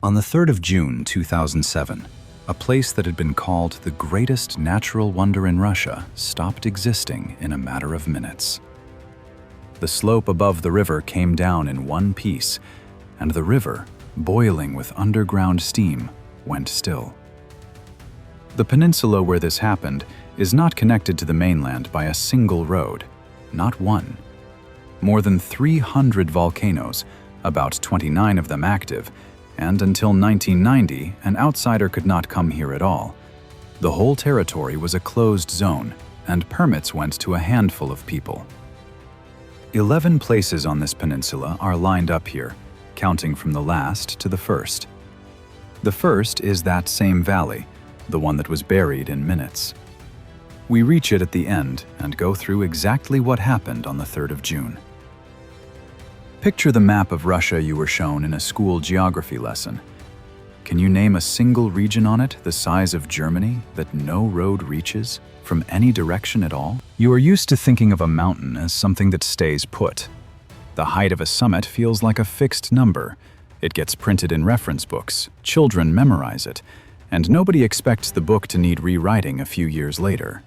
On the 3rd of June 2007, a place that had been called the greatest natural wonder in Russia stopped existing in a matter of minutes. The slope above the river came down in one piece, and the river, boiling with underground steam, went still. The peninsula where this happened is not connected to the mainland by a single road, not one. More than 300 volcanoes, about 29 of them active, and until 1990, an outsider could not come here at all. The whole territory was a closed zone, and permits went to a handful of people. 11 places on this peninsula are lined up here, counting from the last to the first. The first is that same valley, the one that was buried in minutes. We reach it at the end and go through exactly what happened on the 3rd of June. Picture the map of Russia you were shown in a school geography lesson. Can you name a single region on it the size of Germany that no road reaches from any direction at all? You are used to thinking of a mountain as something that stays put. The height of a summit feels like a fixed number. It gets printed in reference books, children memorize it, and nobody expects the book to need rewriting a few years later.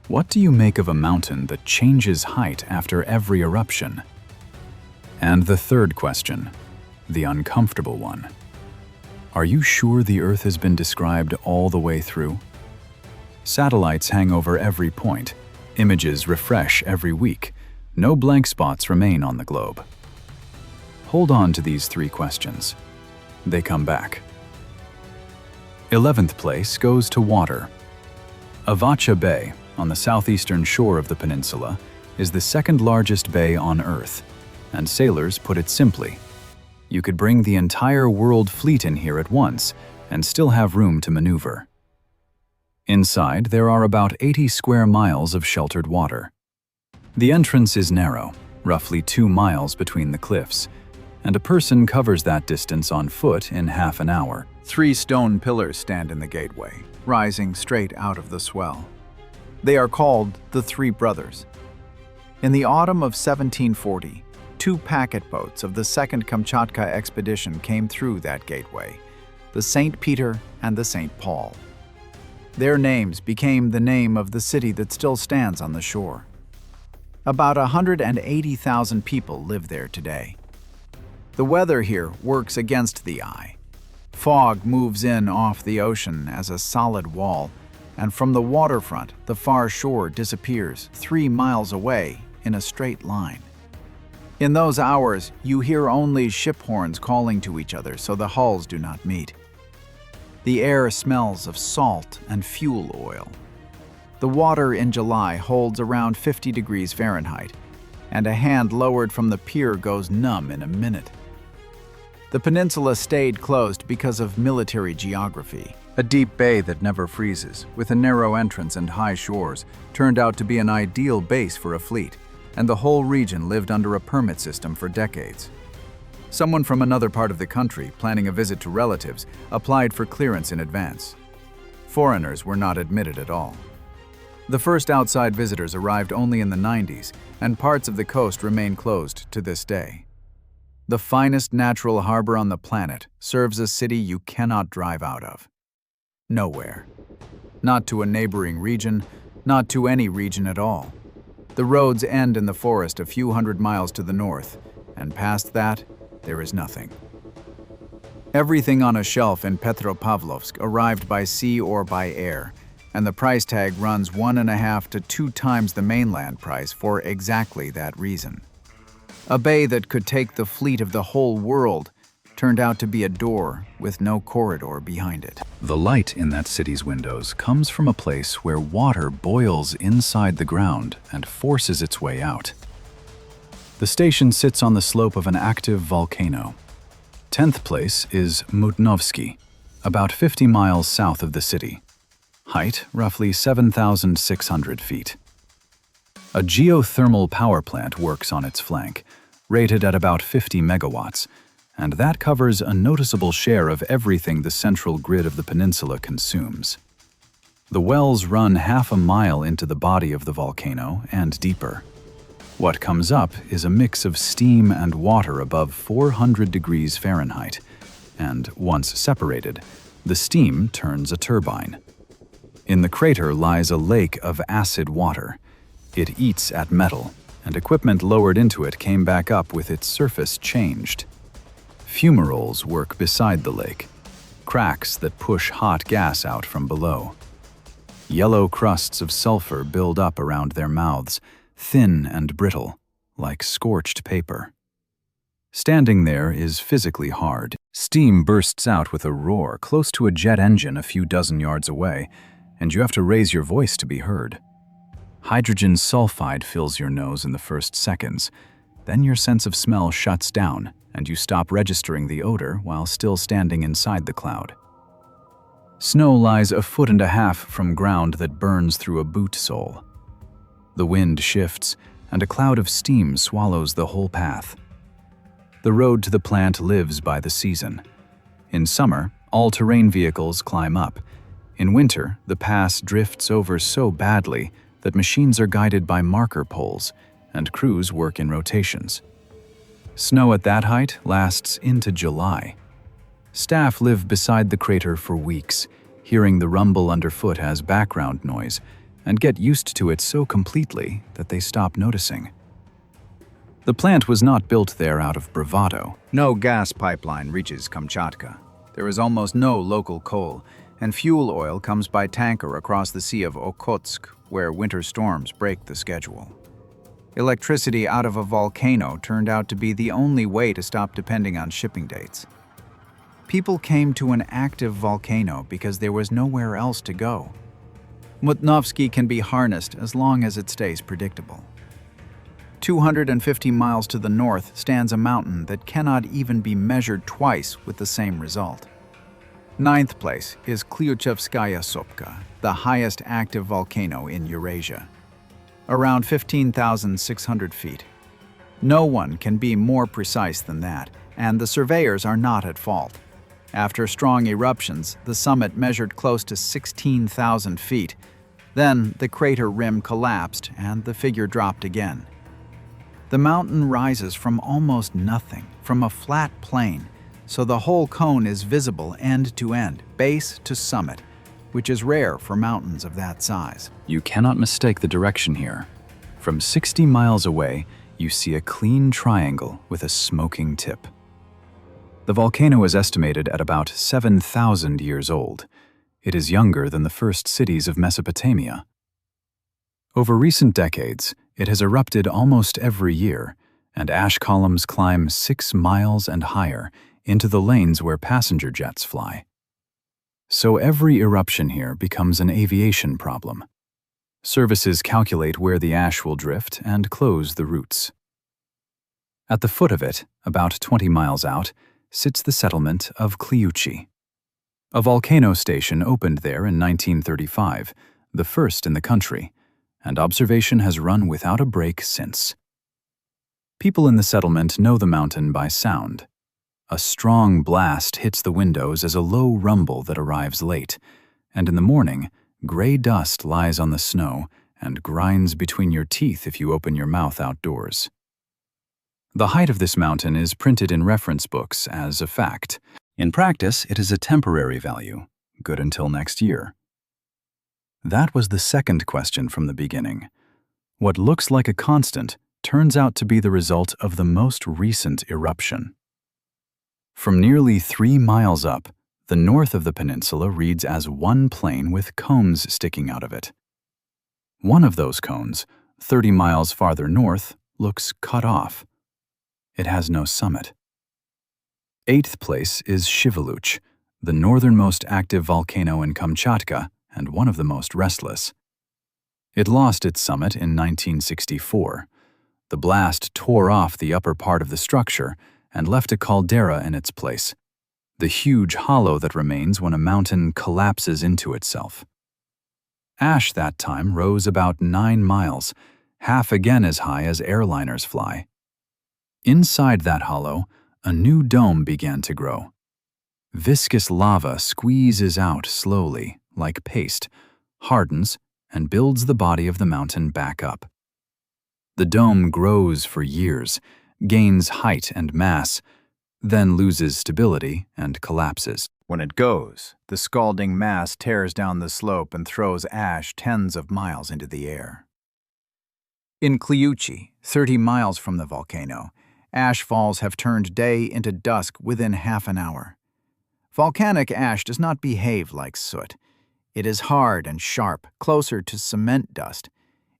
What do you make of a mountain that changes height after every eruption? And the third question, the uncomfortable one. Are you sure the Earth has been described all the way through? Satellites hang over every point. Images refresh every week. No blank spots remain on the globe. Hold on to these three questions. They come back. 11th place goes to water. Avacha Bay, on the southeastern shore of the peninsula, is the second largest bay on Earth. And sailors put it simply. You could bring the entire world fleet in here at once and still have room to maneuver. Inside, there are about 80 square miles of sheltered water. The entrance is narrow, roughly 2 miles between the cliffs, and a person covers that distance on foot in half an hour. 3 stone pillars stand in the gateway, rising straight out of the swell. They are called the Three Brothers. In the autumn of 1740, 2 packet boats of the Second Kamchatka expedition came through that gateway, the St. Peter and the St. Paul. Their names became the name of the city that still stands on the shore. About 180,000 people live there today. The weather here works against the eye. Fog moves in off the ocean as a solid wall, and from the waterfront, the far shore disappears 3 miles away in a straight line. In those hours, you hear only ship horns calling to each other so the hulls do not meet. The air smells of salt and fuel oil. The water in July holds around 50 degrees Fahrenheit, and a hand lowered from the pier goes numb in a minute. The peninsula stayed closed because of military geography. A deep bay that never freezes, with a narrow entrance and high shores, turned out to be an ideal base for a fleet, and the whole region lived under a permit system for decades. Someone from another part of the country, planning a visit to relatives, applied for clearance in advance. Foreigners were not admitted at all. The first outside visitors arrived only in the 90s, and parts of the coast remain closed to this day. The finest natural harbor on the planet serves a city you cannot drive out of. Nowhere. Not to a neighboring region, not to any region at all. The roads end in the forest a few hundred miles to the north, and past that, there is nothing. Everything on a shelf in Petropavlovsk arrived by sea or by air, and the price tag runs 1.5 to 2 times the mainland price for exactly that reason. A bay that could take the fleet of the whole world turned out to be a door with no corridor behind it. The light in that city's windows comes from a place where water boils inside the ground and forces its way out. The station sits on the slope of an active volcano. 10th place is Mutnovsky, about 50 miles south of the city. Height, roughly 7,600 feet. A geothermal power plant works on its flank, rated at about 50 megawatts, and that covers a noticeable share of everything the central grid of the peninsula consumes. The wells run half a mile into the body of the volcano and deeper. What comes up is a mix of steam and water above 400 degrees Fahrenheit, and once separated, the steam turns a turbine. In the crater lies a lake of acid water. It eats at metal, and equipment lowered into it came back up with its surface changed. Fumaroles work beside the lake, cracks that push hot gas out from below. Yellow crusts of sulfur build up around their mouths, thin and brittle, like scorched paper. Standing there is physically hard. Steam bursts out with a roar close to a jet engine a few dozen yards away, and you have to raise your voice to be heard. Hydrogen sulfide fills your nose in the first seconds. Then your sense of smell shuts down, and you stop registering the odor while still standing inside the cloud. Snow lies 1.5 feet from ground that burns through a boot sole. The wind shifts, and a cloud of steam swallows the whole path. The road to the plant lives by the season. In summer, all-terrain vehicles climb up. In winter, the pass drifts over so badly that machines are guided by marker poles, and crews work in rotations. Snow at that height lasts into July. Staff live beside the crater for weeks, hearing the rumble underfoot as background noise, and get used to it so completely that they stop noticing. The plant was not built there out of bravado. No gas pipeline reaches Kamchatka. There is almost no local coal, and fuel oil comes by tanker across the Sea of Okhotsk, where winter storms break the schedule. Electricity out of a volcano turned out to be the only way to stop depending on shipping dates. People came to an active volcano because there was nowhere else to go. Mutnovsky can be harnessed as long as it stays predictable. 250 miles to the north stands a mountain that cannot even be measured twice with the same result. 9th place is Klyuchevskaya Sopka, the highest active volcano in Eurasia. Around 15,600 feet. No one can be more precise than that, and the surveyors are not at fault. After strong eruptions, the summit measured close to 16,000 feet. Then the crater rim collapsed and the figure dropped again. The mountain rises from almost nothing, from a flat plain, so the whole cone is visible end to end, base to summit, which is rare for mountains of that size. You cannot mistake the direction here. From 60 miles away, you see a clean triangle with a smoking tip. The volcano is estimated at about 7,000 years old. It is younger than the first cities of Mesopotamia. Over recent decades, it has erupted almost every year, and ash columns climb 6 miles and higher into the lanes where passenger jets fly. So every eruption here becomes an aviation problem. Services calculate where the ash will drift and close the routes. At the foot of it, about 20 miles out, sits the settlement of Klyuchi. A volcano station opened there in 1935, the first in the country, and observation has run without a break since. People in the settlement know the mountain by sound. A strong blast hits the windows as a low rumble that arrives late, and in the morning, gray dust lies on the snow and grinds between your teeth if you open your mouth outdoors. The height of this mountain is printed in reference books as a fact. In practice, it is a temporary value, good until next year. That was the second question from the beginning. What looks like a constant turns out to be the result of the most recent eruption. From nearly 3 miles up, the north of the peninsula reads as one plain with cones sticking out of it. One of those cones, 30 miles farther north, looks cut off. It has no summit. 8th place is Shiveluch, the northernmost active volcano in Kamchatka and one of the most restless. It lost its summit in 1964. The blast tore off the upper part of the structure and left a caldera in its place, the huge hollow that remains when a mountain collapses into itself. Ash that time rose about 9 miles, half again as high as airliners fly. Inside that hollow, a new dome began to grow. Viscous lava squeezes out slowly, like paste, hardens, and builds the body of the mountain back up. The dome grows for years, gains height and mass, then loses stability and collapses. When it goes, the scalding mass tears down the slope and throws ash tens of miles into the air. In Kliuchi, 30 miles from the volcano, ash falls have turned day into dusk within half an hour. Volcanic ash does not behave like soot. It is hard and sharp, closer to cement dust.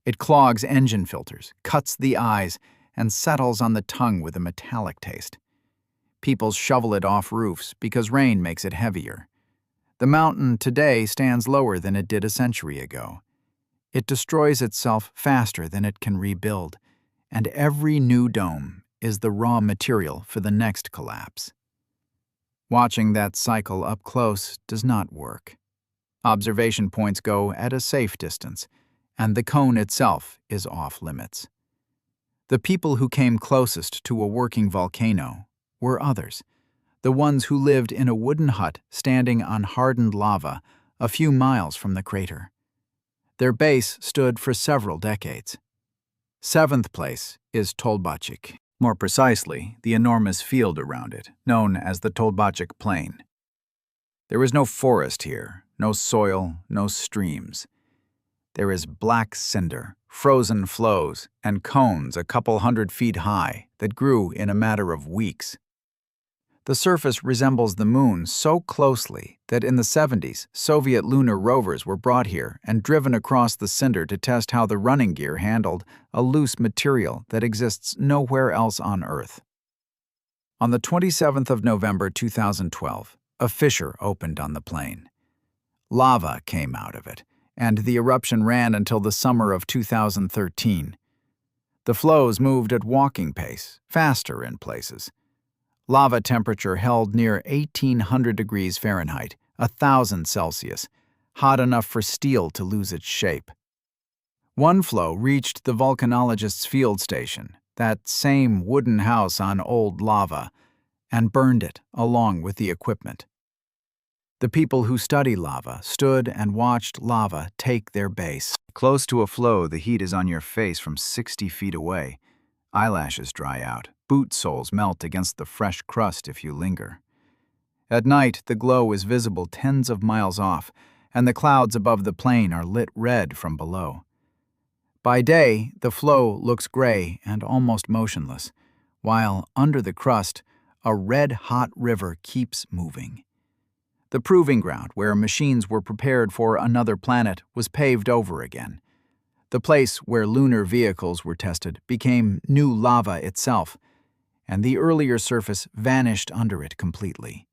It clogs engine filters, cuts the eyes, and settles on the tongue with a metallic taste. People shovel it off roofs because rain makes it heavier. The mountain today stands lower than it did a century ago. It destroys itself faster than it can rebuild, and every new dome is the raw material for the next collapse. Watching that cycle up close does not work. Observation points go at a safe distance, and the cone itself is off limits. The people who came closest to a working volcano were others, the ones who lived in a wooden hut standing on hardened lava a few miles from the crater. Their base stood for several decades. Seventh place is Tolbachik, more precisely, the enormous field around it, known as the Tolbachik Plain. There is no forest here, no soil, no streams. There is black cinder, frozen flows, and cones a couple 100 feet high that grew in a matter of weeks. The surface resembles the moon so closely that in the 70s, Soviet lunar rovers were brought here and driven across the cinder to test how the running gear handled a loose material that exists nowhere else on Earth. On the 27th of November 2012, a fissure opened on the plain. Lava came out of it, and the eruption ran until the summer of 2013. The flows moved at walking pace, faster in places. Lava temperature held near 1,800 degrees Fahrenheit, 1,000 Celsius, hot enough for steel to lose its shape. One flow reached the volcanologist's field station, that same wooden house on old lava, and burned it along with the equipment. The people who study lava stood and watched lava take their base. Close to a flow, the heat is on your face from 60 feet away. Eyelashes dry out. Boot soles melt against the fresh crust if you linger. At night, the glow is visible tens of miles off, and the clouds above the plain are lit red from below. By day, the flow looks gray and almost motionless, while under the crust, a red-hot river keeps moving. The proving ground where machines were prepared for another planet was paved over again. The place where lunar vehicles were tested became new lava itself, and the earlier surface vanished under it completely.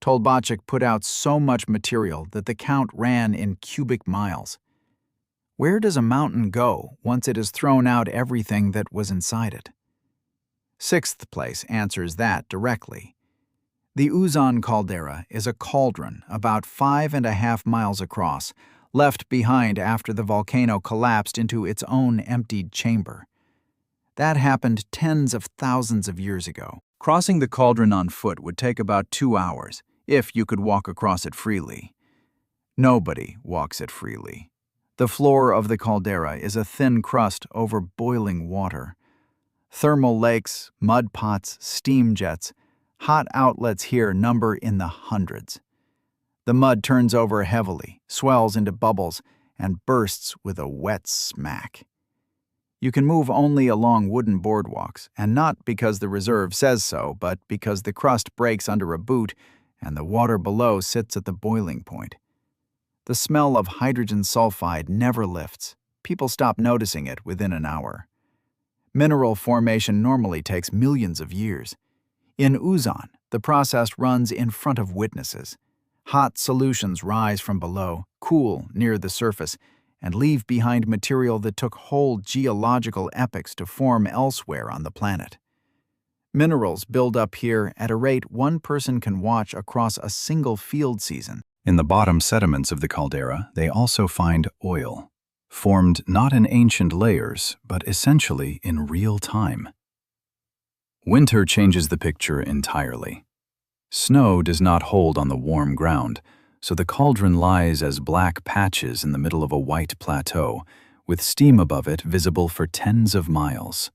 Tolbachik put out so much material that the count ran in cubic miles. Where does a mountain go once it has thrown out everything that was inside it? Sixth place answers that directly. The Uzan caldera is a cauldron about 5.5 miles across, left behind after the volcano collapsed into its own emptied chamber. That happened tens of thousands of years ago. Crossing the cauldron on foot would take about 2 hours, if you could walk across it freely. Nobody walks it freely. The floor of the caldera is a thin crust over boiling water. Thermal lakes, mud pots, steam jets, hot outlets here number in the hundreds. The mud turns over heavily, swells into bubbles, and bursts with a wet smack. You can move only along wooden boardwalks, and not because the reserve says so, but because the crust breaks under a boot and the water below sits at the boiling point. The smell of hydrogen sulfide never lifts. People stop noticing it within an hour. Mineral formation normally takes millions of years. In Uzan, the process runs in front of witnesses. Hot solutions rise from below, cool near the surface, and leave behind material that took whole geological epochs to form elsewhere on the planet. Minerals build up here at a rate one person can watch across a single field season. In the bottom sediments of the caldera, they also find oil, formed not in ancient layers, but essentially in real time. Winter changes the picture entirely. Snow does not hold on the warm ground, so the cauldron lies as black patches in the middle of a white plateau, with steam above it visible for tens of miles.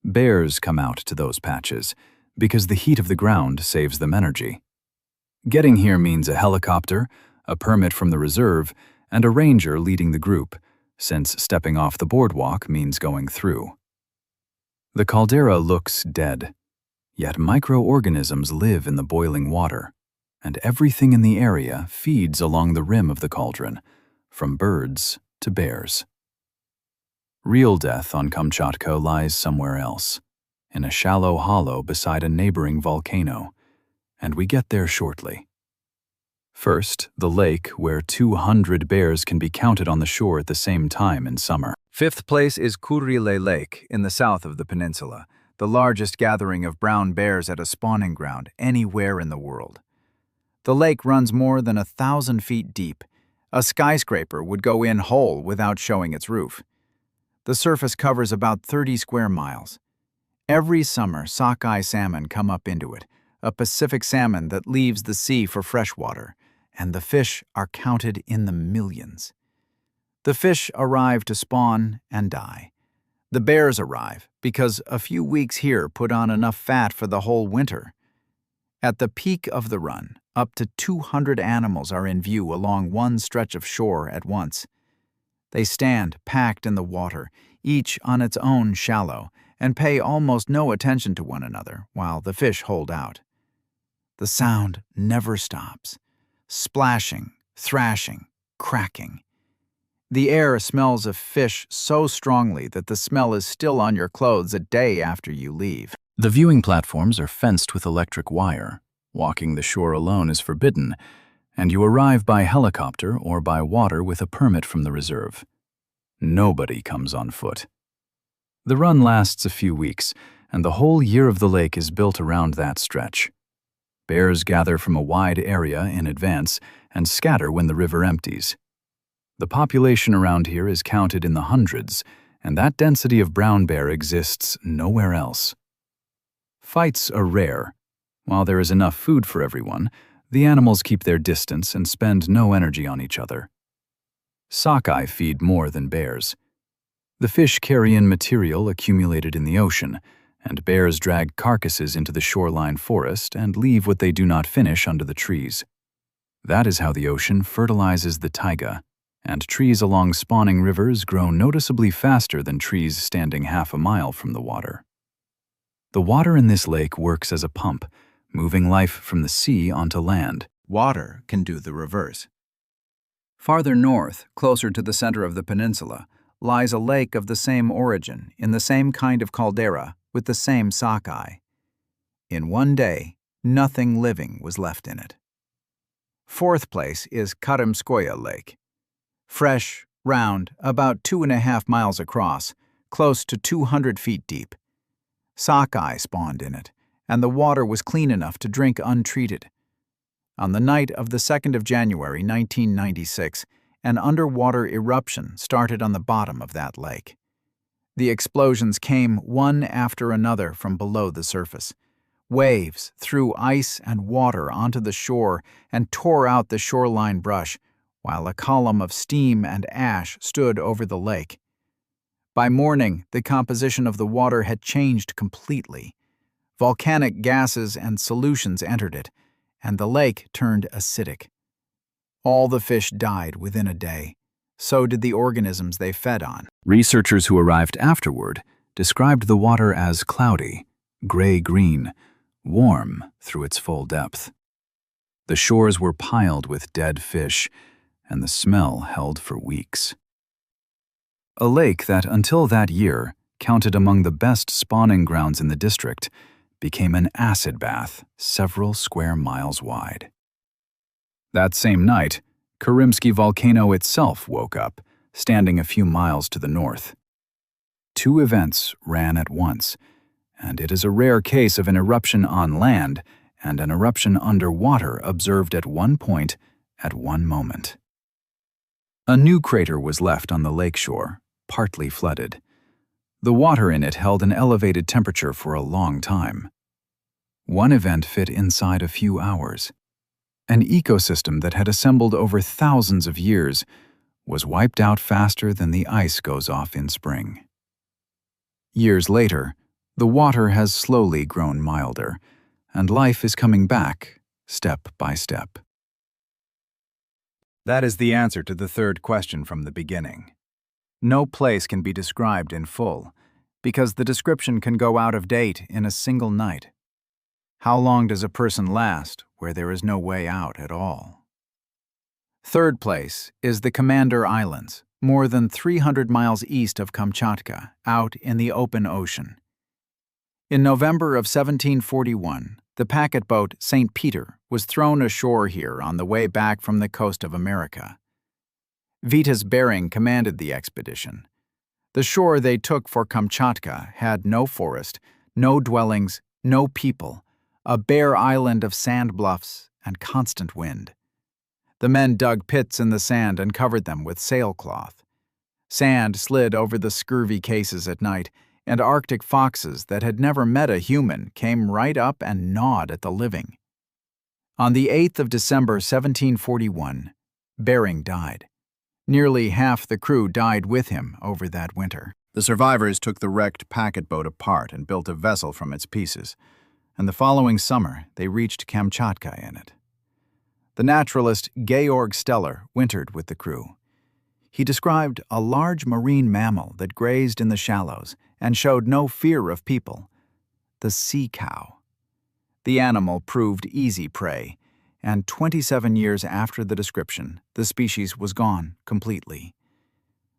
Bears come out to those patches, because the heat of the ground saves them energy. Getting here means a helicopter, a permit from the reserve, and a ranger leading the group, since stepping off the boardwalk means going through. The caldera looks dead, yet microorganisms live in the boiling water, and everything in the area feeds along the rim of the cauldron, from birds to bears. Real death on Kamchatka lies somewhere else, in a shallow hollow beside a neighboring volcano, and we get there shortly. First, the lake where 200 bears can be counted on the shore at the same time in summer. Fifth place is Kurile Lake in the south of the peninsula, the largest gathering of brown bears at a spawning ground anywhere in the world. The lake runs more than 1,000 feet deep. A skyscraper would go in whole without showing its roof. The surface covers about 30 square miles. Every summer, sockeye salmon come up into it, a Pacific salmon that leaves the sea for freshwater, and the fish are counted in the millions. The fish arrive to spawn and die. The bears arrive because a few weeks here put on enough fat for the whole winter. At the peak of the run, up to 200 animals are in view along one stretch of shore at once. They stand packed in the water, each on its own shallow, and pay almost no attention to one another while the fish hold out. The sound never stops. Splashing, thrashing, cracking. The air smells of fish so strongly that the smell is still on your clothes a day after you leave. The viewing platforms are fenced with electric wire. Walking the shore alone is forbidden, and you arrive by helicopter or by water with a permit from the reserve. Nobody comes on foot. The run lasts a few weeks, and the whole year of the lake is built around that stretch. Bears gather from a wide area in advance and scatter when the river empties. The population around here is counted in the hundreds, and that density of brown bear exists nowhere else. Fights are rare. While there is enough food for everyone, the animals keep their distance and spend no energy on each other. Sockeye feed more than bears. The fish carry in material accumulated in the ocean, and bears drag carcasses into the shoreline forest and leave what they do not finish under the trees. That is how the ocean fertilizes the taiga, and trees along spawning rivers grow noticeably faster than trees standing half a mile from the water. The water in this lake works as a pump, moving life from the sea onto land. Water can do the reverse. Farther north, closer to the center of the peninsula, lies a lake of the same origin, in the same kind of caldera, with the same sockeye. In one day, nothing living was left in it. Fourth place is Karimskoye Lake. Fresh, round, about 2.5 miles across, close to 200 feet deep. Sockeye spawned in it, and the water was clean enough to drink untreated. On the night of the 2nd of January, 1996, an underwater eruption started on the bottom of that lake. The explosions came one after another from below the surface. Waves threw ice and water onto the shore and tore out the shoreline brush, while a column of steam and ash stood over the lake. By morning, the composition of the water had changed completely. Volcanic gases and solutions entered it, and the lake turned acidic. All the fish died within a day. So did the organisms they fed on. Researchers who arrived afterward described the water as cloudy, gray-green, warm through its full depth. The shores were piled with dead fish, and the smell held for weeks. A lake that, until that year, counted among the best spawning grounds in the district, became an acid bath several square miles wide. That same night, Karimsky volcano itself woke up, standing a few miles to the north. Two events ran at once, and it is a rare case of an eruption on land and an eruption underwater observed at one point at one moment. A new crater was left on the lakeshore, partly flooded. The water in it held an elevated temperature for a long time. One event fit inside a few hours. An ecosystem that had assembled over thousands of years was wiped out faster than the ice goes off in spring. Years later, the water has slowly grown milder, and life is coming back, step by step. That is the answer to the third question from the beginning. No place can be described in full, because the description can go out of date in a single night. How long does a person last where there is no way out at all? Third place is the Commander Islands, more than 300 miles east of Kamchatka, out in the open ocean. In November of 1741, the packet boat St. Peter was thrown ashore here on the way back from the coast of America. Vitus Bering commanded the expedition. The shore they took for Kamchatka had no forest, no dwellings, no people, a bare island of sand bluffs and constant wind. The men dug pits in the sand and covered them with sailcloth. Sand slid over the scurvy cases at night, and Arctic foxes that had never met a human came right up and gnawed at the living. On the 8th of December 1741, Bering died. Nearly half the crew died with him over that winter. The survivors took the wrecked packet boat apart and built a vessel from its pieces, and the following summer they reached Kamchatka in it. The naturalist Georg Steller wintered with the crew. He described a large marine mammal that grazed in the shallows and showed no fear of people, the sea cow. The animal proved easy prey, and 27 years after the description, the species was gone completely.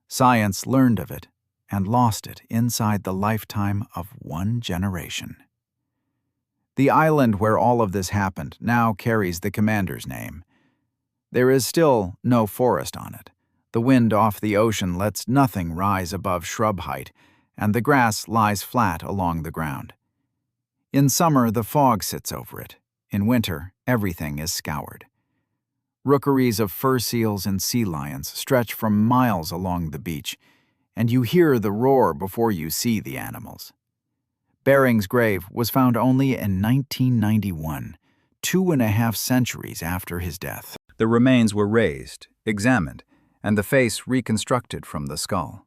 Science learned of it and lost it inside the lifetime of one generation. The island where all of this happened now carries the commander's name. There is still no forest on it. The wind off the ocean lets nothing rise above shrub height, and the grass lies flat along the ground. In summer, the fog sits over it. In winter, everything is scoured. Rookeries of fur seals and sea lions stretch for miles along the beach, and you hear the roar before you see the animals. Bering's grave was found only in 1991, 2.5 centuries after his death. The remains were raised, examined, and the face reconstructed from the skull.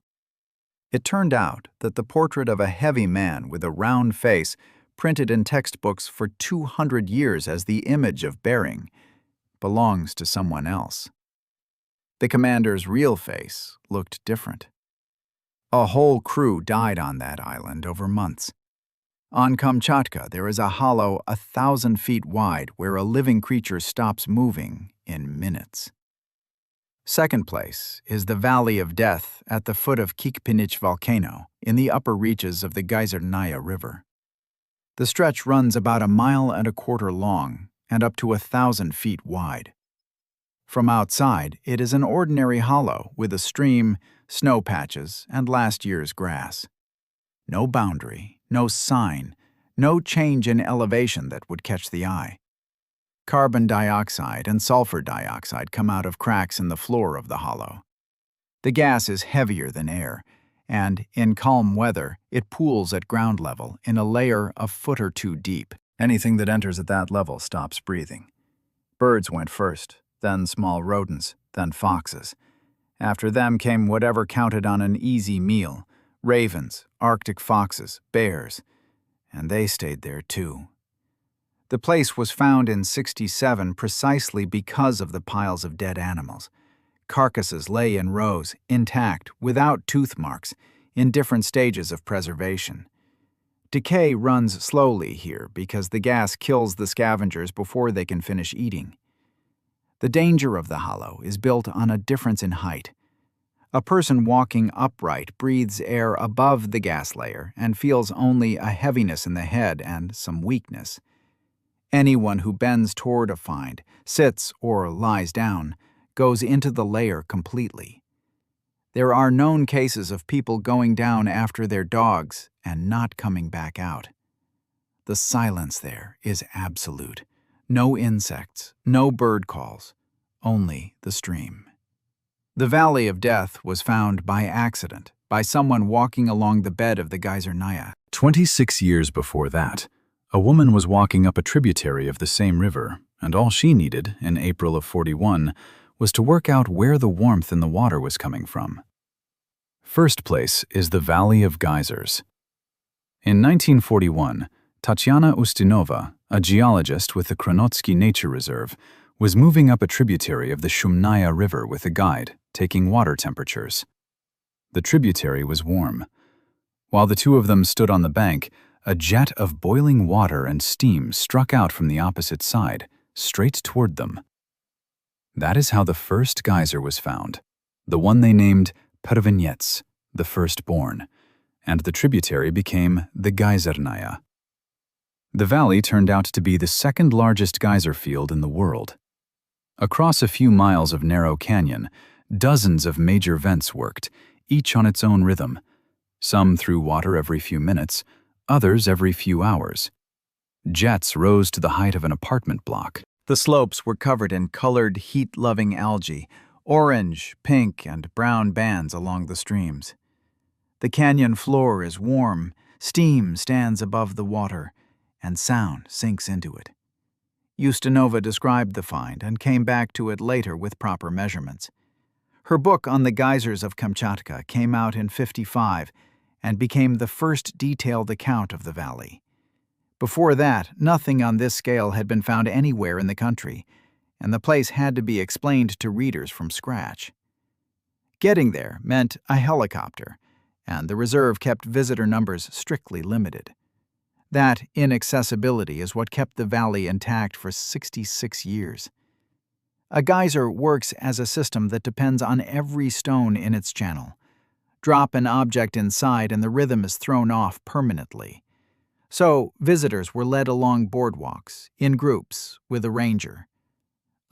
It turned out that the portrait of a heavy man with a round face, printed in textbooks for 200 years as the image of Bering, belongs to someone else. The commander's real face looked different. A whole crew died on that island over months. On Kamchatka, there is a hollow 1,000 feet wide where a living creature stops moving in minutes. Second place is the Valley of Death at the foot of Kikpinich volcano in the upper reaches of the Geysernaya River. The stretch runs about 1.25 miles long and up to 1,000 feet wide. From outside, it is an ordinary hollow with a stream, snow patches, and last year's grass. No boundary, no sign, no change in elevation that would catch the eye. Carbon dioxide and sulfur dioxide come out of cracks in the floor of the hollow. The gas is heavier than air, and in calm weather, it pools at ground level in a layer a foot or two deep. Anything that enters at that level stops breathing. Birds went first, then small rodents, then foxes. After them came whatever counted on an easy meal: ravens, Arctic foxes, bears, and they stayed there too. The place was found in '67 precisely because of the piles of dead animals. Carcasses lay in rows, intact, without tooth marks, in different stages of preservation. Decay runs slowly here because the gas kills the scavengers before they can finish eating. The danger of the hollow is built on a difference in height. A person walking upright breathes air above the gas layer and feels only a heaviness in the head and some weakness. Anyone who bends toward a find, sits or lies down, goes into the layer completely. There are known cases of people going down after their dogs and not coming back out. The silence there is absolute. No insects, no bird calls, only the stream. The Valley of Death was found by accident, by someone walking along the bed of the Geysernaya. 26 years before that, a woman was walking up a tributary of the same river, and all she needed, in April of '41, was to work out where the warmth in the water was coming from. First place is the Valley of Geysers. In 1941, Tatyana Ustinova, A geologist with the Kronotsky Nature Reserve was moving up a tributary of the Shumnaya River with a guide, taking water temperatures. The tributary was warm. While the two of them stood on the bank, a jet of boiling water and steam struck out from the opposite side, straight toward them. That is how the first geyser was found, the one they named Pervenets, the firstborn, and the tributary became the Geysernaya. The valley turned out to be the second largest geyser field in the world. Across a few miles of narrow canyon, dozens of major vents worked, each on its own rhythm. Some threw water every few minutes, others every few hours. Jets rose to the height of an apartment block. The slopes were covered in colored, heat-loving algae, orange, pink, and brown bands along the streams. The canyon floor is warm, steam stands above the water, and sound sinks into it. Ustinova described the find and came back to it later with proper measurements. Her book on the geysers of Kamchatka came out in '55 and became the first detailed account of the valley. Before that, nothing on this scale had been found anywhere in the country, and the place had to be explained to readers from scratch. Getting there meant a helicopter, and the reserve kept visitor numbers strictly limited. That inaccessibility is what kept the valley intact for 66 years. A geyser works as a system that depends on every stone in its channel. Drop an object inside and the rhythm is thrown off permanently. So, visitors were led along boardwalks, in groups, with a ranger.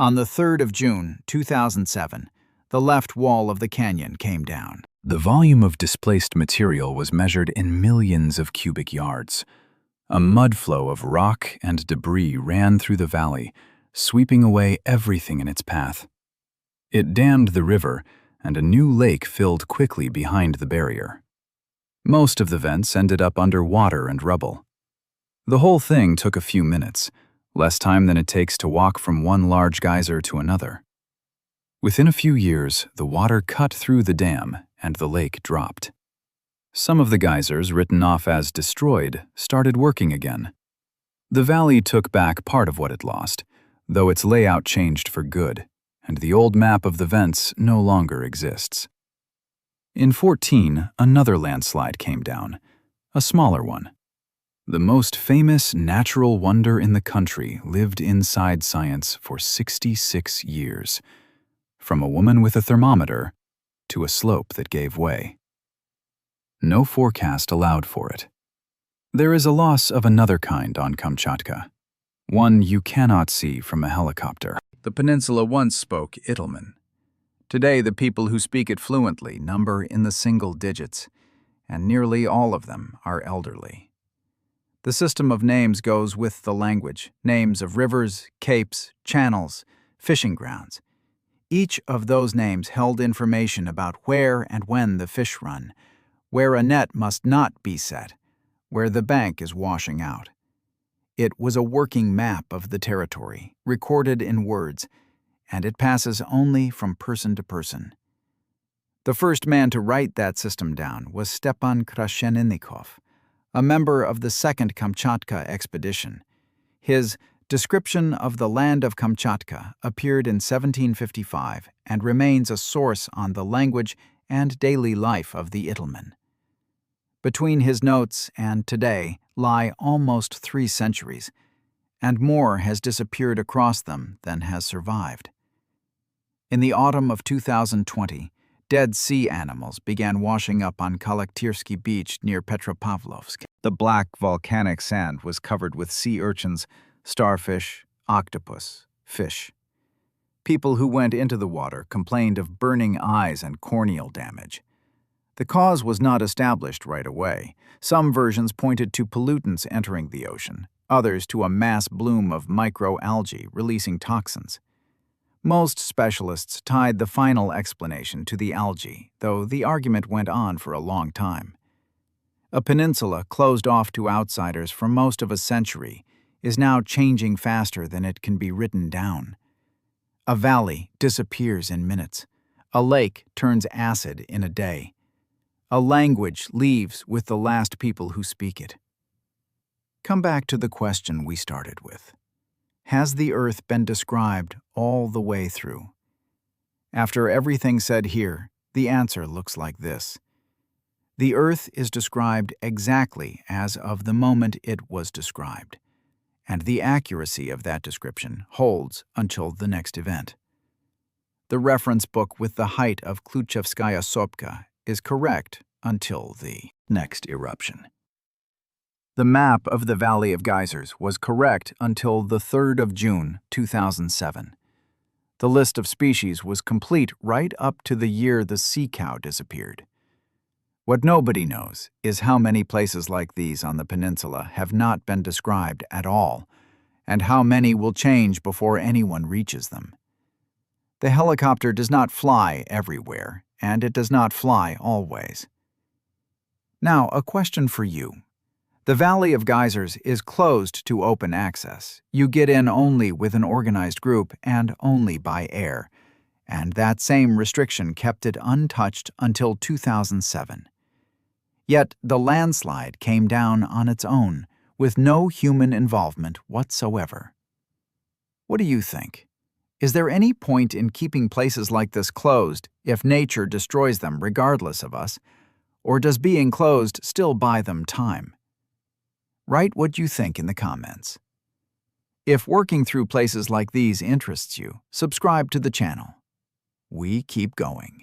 On the 3rd of June, 2007, the left wall of the canyon came down. The volume of displaced material was measured in millions of cubic yards. A mud flow of rock and debris ran through the valley, sweeping away everything in its path. It dammed the river, and a new lake filled quickly behind the barrier. Most of the vents ended up under water and rubble. The whole thing took a few minutes, less time than it takes to walk from one large geyser to another. Within a few years, the water cut through the dam and the lake dropped. Some of the geysers, written off as destroyed, started working again. The valley took back part of what it lost, though its layout changed for good, and the old map of the vents no longer exists. In '14, another landslide came down, a smaller one. The most famous natural wonder in the country lived inside science for 66 years, from a woman with a thermometer to a slope that gave way. No forecast allowed for it. There is a loss of another kind on Kamchatka, one you cannot see from a helicopter. The peninsula once spoke Itelmen. Today, the people who speak it fluently number in the single digits, and nearly all of them are elderly. The system of names goes with the language, names of rivers, capes, channels, fishing grounds. Each of those names held information about where and when the fish run, where a net must not be set, where the bank is washing out. It was a working map of the territory, recorded in words, and it passes only from person to person. The first man to write that system down was Stepan Krasheninnikov, a member of the Second Kamchatka expedition. His Description of the Land of Kamchatka appeared in 1755 and remains a source on the language and daily life of the Itelmen. Between his notes and today lie almost 3 centuries, and more has disappeared across them than has survived. In the autumn of 2020, dead sea animals began washing up on Kolektirsky Beach near Petropavlovsk. The black volcanic sand was covered with sea urchins, starfish, octopus, fish. People who went into the water complained of burning eyes and corneal damage. The cause was not established right away. Some versions pointed to pollutants entering the ocean, others to a mass bloom of microalgae releasing toxins. Most specialists tied the final explanation to the algae, though the argument went on for a long time. A peninsula closed off to outsiders for most of a century is now changing faster than it can be written down. A valley disappears in minutes. A lake turns acid in a day. A language leaves with the last people who speak it. come back to the question we started with. Has the Earth been described all the way through? After everything said here, the answer looks like this. The Earth is described exactly as of the moment it was described, and the accuracy of that description holds until the next event. The reference book with the height of Kluchevskaya Sopka is correct until the next eruption. The map of the Valley of Geysers was correct until the 3rd of June, 2007. The list of species was complete right up to the year the sea cow disappeared. What nobody knows is how many places like these on the peninsula have not been described at all, and how many will change before anyone reaches them. The helicopter does not fly everywhere, and it does not fly always. Now, a question for you. The Valley of Geysers is closed to open access. You get in only with an organized group and only by air, and that same restriction kept it untouched until 2007. Yet the landslide came down on its own, with no human involvement whatsoever. What do you think? Is there any point in keeping places like this closed if nature destroys them regardless of us, or does being closed still buy them time? Write what you think in the comments. If working through places like these interests you, subscribe to the channel. We keep going.